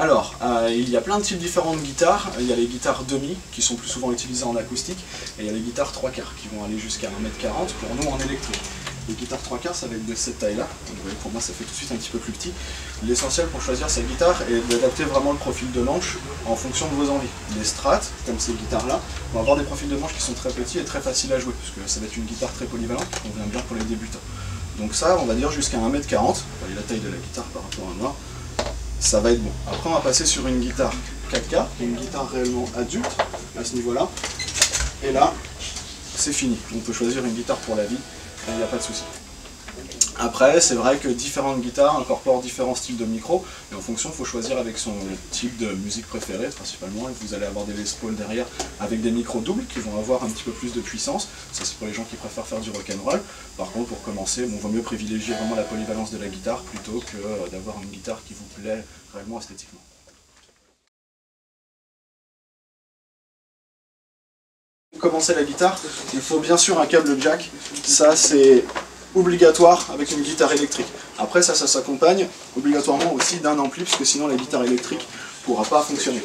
Alors, il y a plein de types différents de guitares. Il y a les guitares demi qui sont plus souvent utilisées en acoustique, et il y a les guitares 3/4 qui vont aller jusqu'à 1,40 m pour nous en électrique. Les guitares 3/4 ça va être de cette taille-là. Vous voyez, pour moi ça fait tout de suite un petit peu plus petit. L'essentiel pour choisir sa guitare est d'adapter vraiment le profil de manche en fonction de vos envies. Les strats, comme ces guitares-là, vont avoir des profils de manche qui sont très petits et très faciles à jouer, parce que ça va être une guitare très polyvalente qui convient bien pour les débutants. Donc ça, on va dire jusqu'à 1,40 m. Vous voyez la taille de la guitare par rapport à moi. Ça va être bon. Après on va passer sur une guitare 4K, qui est une guitare réellement adulte à ce niveau-là. Et là, c'est fini. On peut choisir une guitare pour la vie, il n'y a pas de souci. Après, c'est vrai que différentes guitares incorporent différents styles de micro, et en fonction, il faut choisir avec son type de musique préférée, principalement. Et vous allez avoir des Les Paul derrière avec des micros doubles qui vont avoir un petit peu plus de puissance. Ça, c'est pour les gens qui préfèrent faire du rock'n'roll. Par contre, pour commencer, bon, vaut mieux privilégier vraiment la polyvalence de la guitare plutôt que d'avoir une guitare qui vous plaît réellement esthétiquement. Pour commencer la guitare, il faut bien sûr un câble jack. Ça, c'est obligatoire avec une guitare électrique. Après ça s'accompagne obligatoirement aussi d'un ampli, parce que sinon la guitare électrique ne pourra pas fonctionner.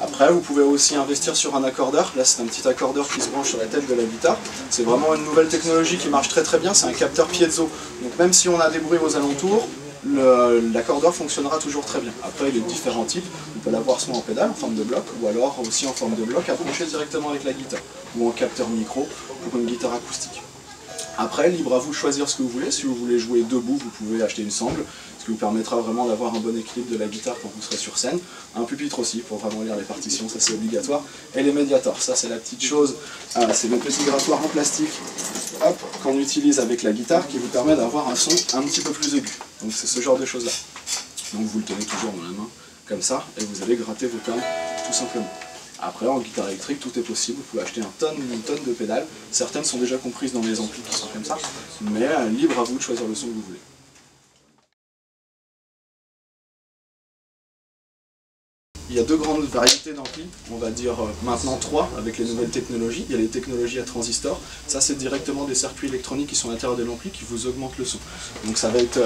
Après vous pouvez aussi investir sur un accordeur. Là c'est un petit accordeur qui se branche sur la tête de la guitare. C'est vraiment une nouvelle technologie qui marche très bien, c'est un capteur piezo. Donc même si on a des bruits aux alentours, l'accordeur fonctionnera toujours très bien. Après il y a différents types, on peut l'avoir soit en pédale, en forme de bloc, ou alors aussi en forme de bloc à brancher directement avec la guitare, ou en capteur micro pour une guitare acoustique. Après, libre à vous de choisir ce que vous voulez. Si vous voulez jouer debout, vous pouvez acheter une sangle, ce qui vous permettra vraiment d'avoir un bon équilibre de la guitare quand vous serez sur scène. Un pupitre aussi, pour vraiment lire les partitions, ça c'est obligatoire. Et les médiators, ça c'est la petite chose, c'est le petit grattoir en plastique qu'on utilise avec la guitare qui vous permet d'avoir un son un petit peu plus aigu. Donc c'est ce genre de choses là. Donc vous le tenez toujours dans la main, comme ça, et vous allez gratter vos cordes, tout simplement. Après, en guitare électrique, tout est possible. Vous pouvez acheter une tonne de pédales. Certaines sont déjà comprises dans les amplis qui sont comme ça, mais libre à vous de choisir le son que vous voulez. Il y a deux grandes variétés d'amplis, on va dire maintenant 3 avec les nouvelles technologies. Il y a les technologies à transistors, ça c'est directement des circuits électroniques qui sont à l'intérieur de l'ampli qui vous augmentent le son. Donc ça va être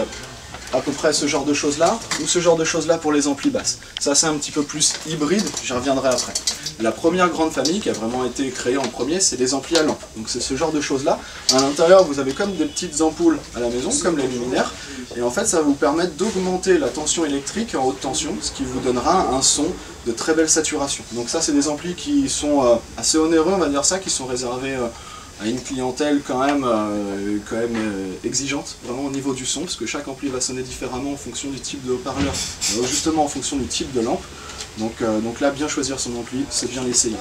à peu près ce genre de choses là, ou ce genre de choses là pour les amplis basses. Ça c'est un petit peu plus hybride, j'y reviendrai après. La première grande famille qui a vraiment été créée en premier, c'est les amplis à lampe. Donc c'est ce genre de choses là. À l'intérieur vous avez comme des petites ampoules à la maison, comme les luminaires, et en fait ça va vous permettre d'augmenter la tension électrique en haute tension, ce qui vous donnera un son de très belle saturation. Donc ça c'est des amplis qui sont assez onéreux, on va dire ça, qui sont réservés à une clientèle quand même exigeante, vraiment au niveau du son, parce que chaque ampli va sonner différemment en fonction du type de haut-parleur, justement en fonction du type de lampe. Donc là, bien choisir son ampli, c'est bien l'essayer.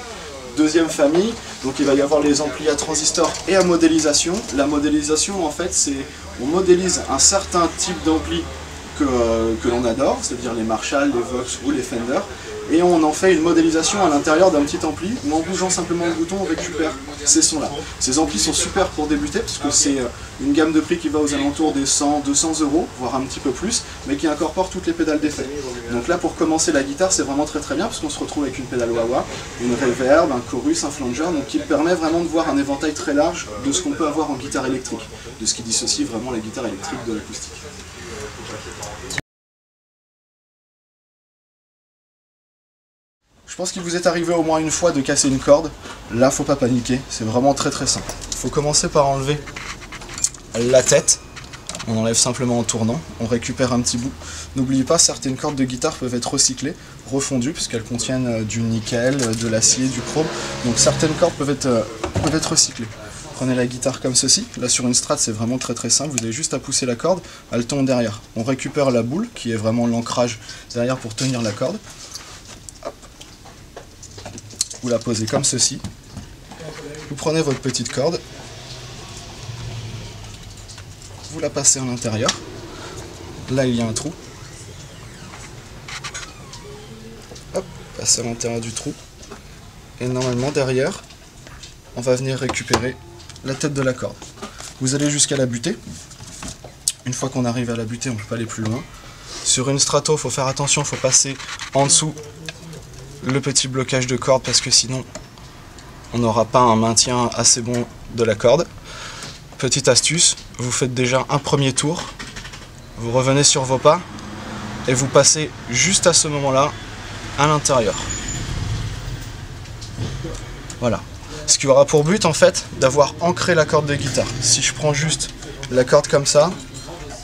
Deuxième famille, donc il va y avoir les amplis à transistor et à modélisation. La modélisation, en fait, c'est on modélise un certain type d'ampli que l'on adore, c'est-à-dire les Marshall, les Vox ou les Fender, et on en fait une modélisation à l'intérieur d'un petit ampli où en bougeant simplement le bouton on récupère ces sons-là. Ces amplis sont super pour débuter parce que c'est une gamme de prix qui va aux alentours des 100-200 €, voire un petit peu plus, mais qui incorpore toutes les pédales d'effet. Donc là pour commencer la guitare c'est vraiment très bien parce qu'on se retrouve avec une pédale wah-wah, une reverb, un chorus, un flanger, donc qui permet vraiment de voir un éventail très large de ce qu'on peut avoir en guitare électrique, de ce qui dissocie vraiment la guitare électrique de l'acoustique. Je pense qu'il vous est arrivé au moins une fois de casser une corde. Là, faut pas paniquer, c'est vraiment très simple. Il faut commencer par enlever la tête. On enlève simplement en tournant, on récupère un petit bout. N'oubliez pas, certaines cordes de guitare peuvent être recyclées, refondues, puisqu'elles contiennent du nickel, de l'acier, du chrome. Donc certaines cordes peuvent être recyclées. Prenez la guitare comme ceci. Là sur une Strat, c'est vraiment très simple. Vous avez juste à pousser la corde, elle tombe derrière. On récupère la boule, qui est vraiment l'ancrage derrière pour tenir la corde. Vous la posez comme ceci, vous prenez votre petite corde, vous la passez à l'intérieur, là il y a un trou, hop, passez à l'intérieur du trou, et normalement derrière, on va venir récupérer la tête de la corde. Vous allez jusqu'à la butée, une fois qu'on arrive à la butée on ne peut pas aller plus loin. Sur une Strato, il faut faire attention, il faut passer en dessous le petit blocage de corde parce que sinon on n'aura pas un maintien assez bon de la corde. Petite astuce, vous faites déjà un premier tour, vous revenez sur vos pas et vous passez juste à ce moment là à l'intérieur. Voilà. Ce qui aura pour but en fait d'avoir ancré la corde de guitare. Si je prends juste la corde comme ça,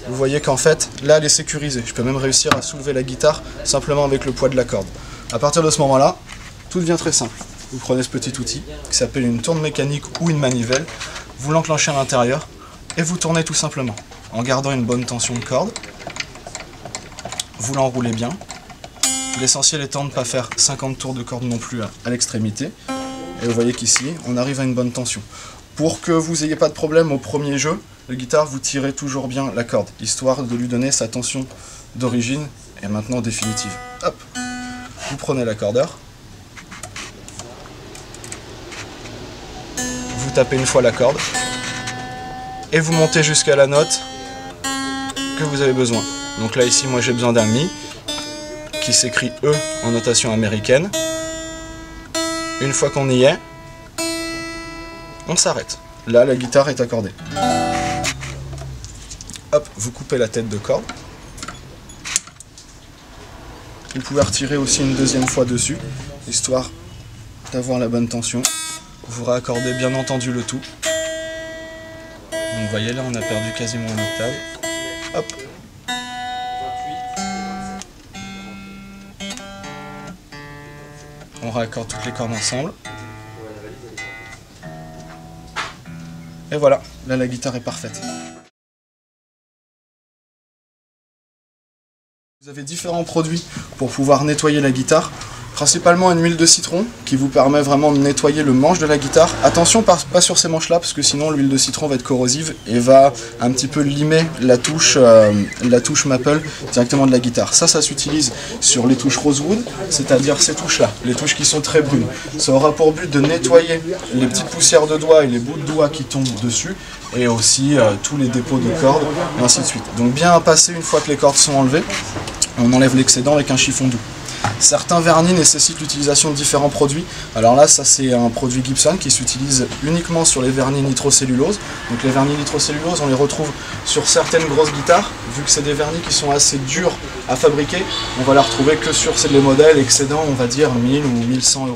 vous voyez qu'en fait là elle est sécurisée. Je peux même réussir à soulever la guitare simplement avec le poids de la corde. À partir de ce moment-là, tout devient très simple. Vous prenez ce petit outil qui s'appelle une tourne mécanique ou une manivelle, vous l'enclenchez à l'intérieur et vous tournez tout simplement en gardant une bonne tension de corde. Vous l'enroulez bien. L'essentiel étant de ne pas faire 50 tours de corde non plus à l'extrémité. Et vous voyez qu'ici, on arrive à une bonne tension. Pour que vous n'ayez pas de problème au premier jeu, la guitare, vous tirez toujours bien la corde, histoire de lui donner sa tension d'origine et maintenant définitive. Hop, vous prenez l'accordeur, vous tapez une fois la corde, et vous montez jusqu'à la note que vous avez besoin. Donc là, ici, moi j'ai besoin d'un Mi, qui s'écrit E en notation américaine. Une fois qu'on y est, on s'arrête. Là, la guitare est accordée. Hop, vous coupez la tête de corde. Vous pouvez retirer aussi une deuxième fois dessus, histoire d'avoir la bonne tension. Vous raccordez bien entendu le tout. Donc vous voyez, là on a perdu quasiment une octave. Hop. On raccorde toutes les cordes ensemble. Et voilà, là la guitare est parfaite. Vous avez différents produits pour pouvoir nettoyer la guitare. Principalement une huile de citron qui vous permet vraiment de nettoyer le manche de la guitare. Attention, pas sur ces manches là parce que sinon l'huile de citron va être corrosive et va un petit peu limer la touche maple directement de la guitare. Ça s'utilise sur les touches rosewood, c'est-à-dire ces touches là, les touches qui sont très brunes. Ça aura pour but de nettoyer les petites poussières de doigts et les bouts de doigts qui tombent dessus et aussi tous les dépôts de cordes et ainsi de suite. Donc bien à passer une fois que les cordes sont enlevées, on enlève l'excédent avec un chiffon doux. Certains vernis nécessitent l'utilisation de différents produits. Alors là, ça c'est un produit Gibson qui s'utilise uniquement sur les vernis nitrocellulose. Donc les vernis nitrocellulose, on les retrouve sur certaines grosses guitares. Vu que c'est des vernis qui sont assez durs à fabriquer, on va les retrouver que sur les modèles excédant, on va dire 1000 ou 1100 €.